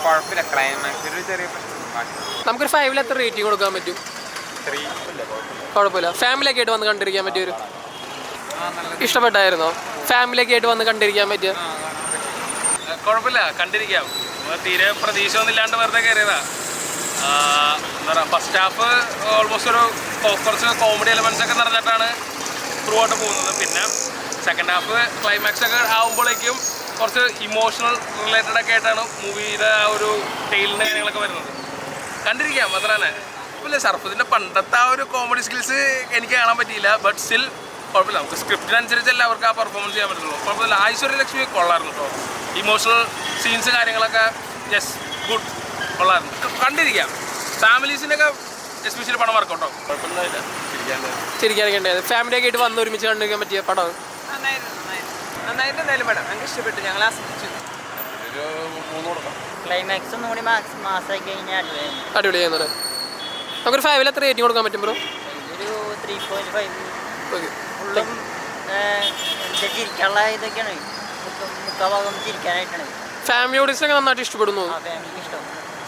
കുഴപ്പമില്ല, ക്ലൈമാക്സ് ഒരു ചെറിയ പ്രശ്നം. നമുക്കൊരു 5-ൽ എത്ര റേറ്റിംഗ് കൊടുക്കാൻ പറ്റും? 3. കുഴപ്പമില്ല. ഫാമിലിയൊക്കെ ആയിട്ട് വന്ന് കണ്ടിരിക്കാൻ പറ്റിയൊരു ഇഷ്ടപ്പെട്ടായിരുന്നോ? ഫാമിലിയൊക്കെ ആയിട്ട് വന്ന് കണ്ടിരിക്കാൻ പറ്റിയ കുഴപ്പമില്ല, കണ്ടിരിക്കാം. തീരെ പ്രതീക്ഷ ഒന്നും ഇല്ലാണ്ട് വെറുതെ കയറിയതാ. എന്താ പറയുക, ഫസ്റ്റ് ഹാഫ് ഓൾമോസ്റ്റ് ഒരു കുറച്ച് കോമഡി എലമെൻറ്റ്സ് ഒക്കെ നിറഞ്ഞിട്ടാണ് ത്രൂ ആയിട്ട് പോകുന്നത്. പിന്നെ സെക്കൻഡ് ഹാഫ് ക്ലൈമാക്സ് ഒക്കെ ആകുമ്പോഴേക്കും കുറച്ച് ഇമോഷണൽ റിലേറ്റഡ് ഒക്കെ ആയിട്ടാണ് മൂവിയുടെ ആ ഒരു ടെയിലിൻ്റെ കാര്യങ്ങളൊക്കെ വരുന്നത്. കണ്ടിരിക്കാം, അത്ര തന്നെ. കുഴപ്പമില്ല. ഷർഫുദ്ദീൻ്റെ പണ്ടത്തെ ആ ഒരു കോമഡി സ്കിൽസ് എനിക്ക് കാണാൻ പറ്റിയില്ല. ബട്ട് സ്റ്റിൽ കുഴപ്പമില്ല. നമുക്ക് സ്ക്രിപ്റ്റിനനുസരിച്ചല്ല അവർക്ക് ആ പെർഫോമൻസ് ചെയ്യാൻ പറ്റുള്ളൂ. കുഴപ്പമില്ല. ഐശ്വര്യ ലക്ഷ്മി കൊള്ളായിരുന്നു കേട്ടോ. ഇമോഷണൽ സീൻസ് കാര്യങ്ങളൊക്കെ യെസ് ഗുഡ്, കൊള്ളായിരുന്നു. കണ്ടിരിക്കാം. ഫാമിലീസിനൊക്കെ എസ്പെഷ്യലി പടം വർക്കൗട്ടോ. കുഴപ്പമില്ല, ചിരിക്കാനൊക്കെ ഉണ്ടായത്. ഫാമിലിയൊക്കെ ആയിട്ട് വന്ന് ഒരുമിച്ച് കണ്ടിരിക്കാൻ പറ്റിയ പടം നന്നായിട്ട് എന്തായാലും പടം ഞങ്ങൾക്ക് ഇഷ്ടപ്പെട്ടു, ഞങ്ങൾ ആസ്വദിച്ചു. ക്ലൈമാക്സ് ഒന്നും കൂടി മാസമായി കഴിഞ്ഞാൽ അടിപൊളിയായിരുന്നു. നമുക്കൊരു 5-ൽ എത്ര റേറ്റിംഗ് കൊടുക്കാൻ പറ്റും ബ്രോ? ഒരു 3.5. ഓക്കെ. ഫുള്ളും ചിരിക്കാനുള്ള ഇതൊക്കെയാണ്. മുക്കാഭാഗം ചിരിക്കാനായിട്ടാണ്. ഫാമിലി ഓഡിയൻസിനൊക്കെ നന്നായിട്ട് ഇഷ്ടപ്പെടുന്നു. ഫാമിലിക്ക് ഇഷ്ടം.